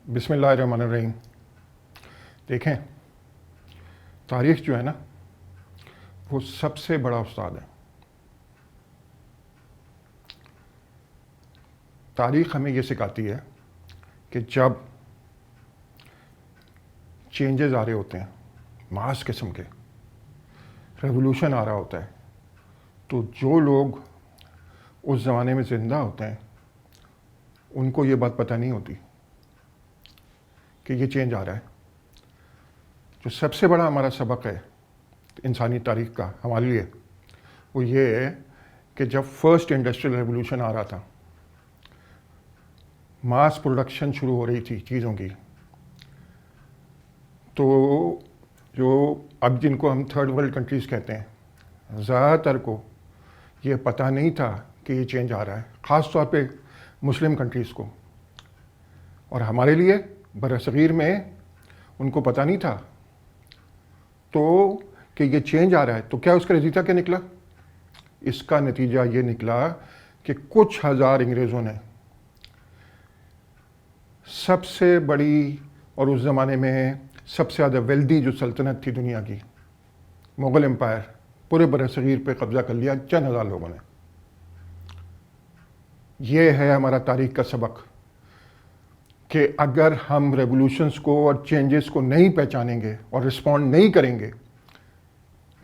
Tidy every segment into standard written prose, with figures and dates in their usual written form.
बिस्मिल्लाहिर्रहमानिर्रहीम। देखें, तारीख़ जो है ना, वो सबसे बड़ा उस्ताद है। तारीख़ हमें ये सिखाती है कि जब चेंजेस आ रहे होते हैं, मास किस्म के रेवोल्यूशन आ रहा होता है, तो जो लोग उस ज़माने में ज़िंदा होते हैं उनको ये बात पता नहीं होती कि ये चेंज आ रहा है। जो सबसे बड़ा हमारा सबक है इंसानी तारीख़ का हमारे लिए, वो ये है कि जब फर्स्ट इंडस्ट्रियल रेवोल्यूशन आ रहा था, मास प्रोडक्शन शुरू हो रही थी चीज़ों की, तो जो अब जिनको हम थर्ड वर्ल्ड कंट्रीज़ कहते हैं, ज़्यादातर को ये पता नहीं था कि ये चेंज आ रहा है, ख़ास तौर पे मुस्लिम कंट्रीज़ को। और हमारे लिए बरसगीर में उनको पता नहीं था तो कि ये चेंज आ रहा है। तो क्या उसका नतीजा क्या निकला? इसका नतीजा ये निकला कि कुछ हज़ार अंग्रेज़ों ने सबसे बड़ी और उस ज़माने में सबसे ज़्यादा वेल्दी जो सल्तनत थी दुनिया की, मुग़ल एम्पायर, पूरे बरसगीर पे कब्ज़ा कर लिया चंद हज़ार लोगों ने। ये है हमारा तारीख़ का सबक कि अगर हम रेवोल्यूशंस को और चेंजेस को नहीं पहचानेंगे और रिस्पॉन्ड नहीं करेंगे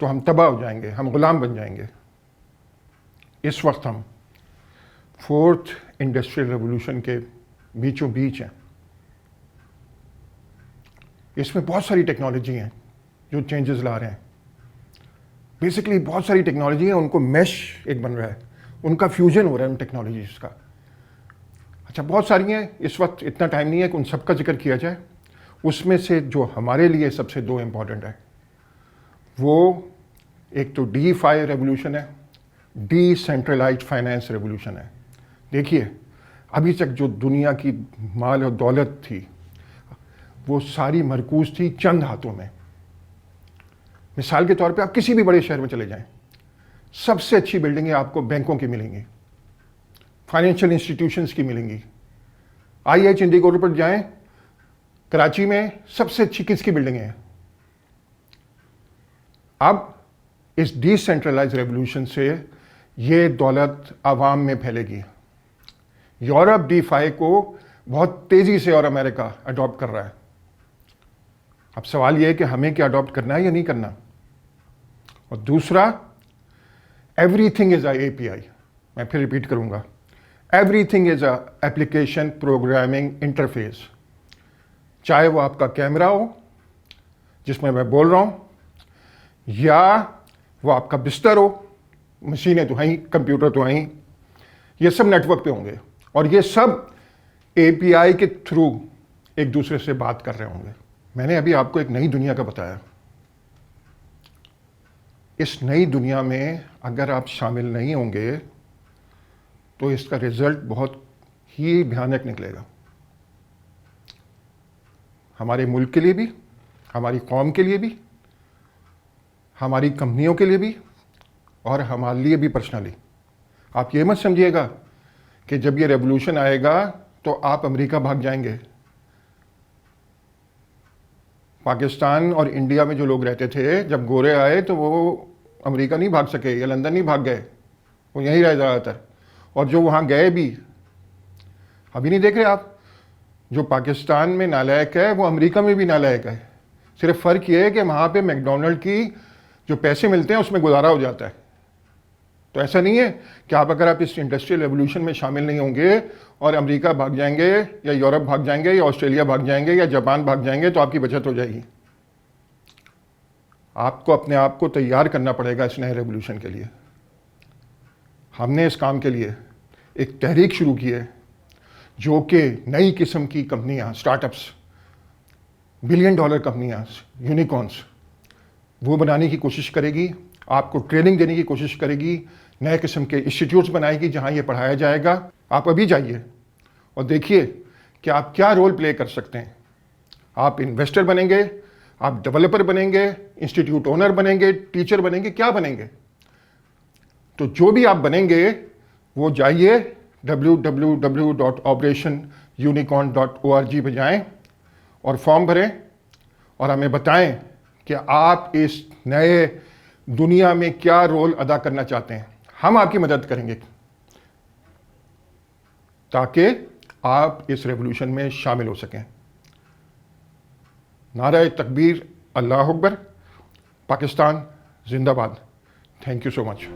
तो हम तबाह हो जाएंगे, हम ग़ुलाम बन जाएंगे। इस वक्त हम फोर्थ इंडस्ट्रियल रेवोल्यूशन के बीचों बीच हैं। इसमें बहुत सारी टेक्नोलॉजी हैं जो चेंजेस ला रहे हैं। बेसिकली बहुत सारी टेक्नोलॉजी है, उनको मैश एक बन रहा है, उनका फ्यूजन हो रहा है उन टेक्नोलॉजीज़ का। अच्छा, बहुत सारी हैं, इस वक्त इतना टाइम नहीं है कि उन सब का जिक्र किया जाए। उसमें से जो हमारे लिए सबसे दो इम्पॉर्टेंट है, वो एक तो DeFi रेवोल्यूशन है, डिसेंट्रलाइज्ड फाइनेंस रेवोल्यूशन है। देखिए, अभी तक जो दुनिया की माल और दौलत थी वो सारी मरकूज़ थी चंद हाथों में। मिसाल के तौर पे आप किसी भी बड़े शहर में चले जाएं, सबसे अच्छी बिल्डिंगें आपको बैंकों की मिलेंगी, फाइनेंशियल इंस्टीट्यूशंस की मिलेंगी। IH इंडिगो पर जाएं, कराची में सबसे अच्छी किसकी बिल्डिंगें हैं? अब इस डिसेंट्रलाइज्ड रेवोल्यूशन से ये दौलत आवाम में फैलेगी। यूरोप DeFi को बहुत तेज़ी से और अमेरिका अडॉप्ट कर रहा है। अब सवाल ये है कि हमें क्या अडॉप्ट करना है या नहीं करना। और दूसरा, एवरीथिंग इज़ अ API। मैं फिर रिपीट करूंगा, everything is a application programming interface. चाहे वो आपका कैमरा हो जिसमें मैं बोल रहा हूँ, या वो आपका बिस्तर हो, मशीनें तो हैं ही, कंप्यूटर तो हैं ही, ये सब नेटवर्क पे होंगे और ये सब API के थ्रू एक दूसरे से बात कर रहे होंगे। मैंने अभी आपको एक नई दुनिया का बताया। इस नई दुनिया में अगर आप शामिल नहीं होंगे तो इसका रिजल्ट बहुत ही भयानक निकलेगा, हमारे मुल्क के लिए भी, हमारी कौम के लिए भी, हमारी कंपनियों के लिए भी, और हमारे लिए भी पर्सनली। आप ये मत समझिएगा कि जब ये रेवोल्यूशन आएगा तो आप अमेरिका भाग जाएंगे। पाकिस्तान और इंडिया में जो लोग रहते थे, जब गोरे आए तो वो अमेरिका नहीं भाग सके या लंदन नहीं भाग गए, वो यहीं रहे ज़्यादातर। और जो वहाँ गए भी, अभी नहीं देख रहे आप, जो पाकिस्तान में नालायक है वो अमेरिका में भी नालायक है। सिर्फ फ़र्क ये है कि वहाँ पे मैकडोनल्ड की जो पैसे मिलते हैं उसमें गुजारा हो जाता है। तो ऐसा नहीं है कि अगर आप इस इंडस्ट्रियल रेवोल्यूशन में शामिल नहीं होंगे और अमेरिका भाग जाएंगे या यूरोप भाग जाएंगे या ऑस्ट्रेलिया भाग जाएंगे या जापान भाग जाएंगे तो आपकी बचत हो जाएगी। आपको अपने आप को तैयार करना पड़ेगा इस नए रेवोल्यूशन के लिए। हमने इस काम के लिए एक तहरीक शुरू की है जो कि नई किस्म की कंपनियां, स्टार्टअप्स, $1 बिलियन कंपनियां, यूनिकॉर्न्स, वो बनाने की कोशिश करेगी, आपको ट्रेनिंग देने की कोशिश करेगी, नए किस्म के इंस्टीट्यूट्स बनाएगी जहां ये पढ़ाया जाएगा। आप अभी जाइए और देखिए कि आप क्या रोल प्ले कर सकते हैं। आप इन्वेस्टर बनेंगे, आप डेवलपर बनेंगे, इंस्टीट्यूट ओनर बनेंगे, टीचर बनेंगे, क्या बनेंगे? तो जो भी आप बनेंगे वो जाइए www.operationyourstory unicorn.org پہ جائیں اور فارم بھریں اور ہمیں بتائیں کہ آپ اس نئے دنیا میں کیا رول ادا کرنا چاہتے ہیں. ہم آپ کی مدد کریں گے تاکہ آپ اس ریولوشن میں شامل ہو سکیں. نعرہ تکبیر، اللہ اکبر، پاکستان زندہ باد. Thank you so much.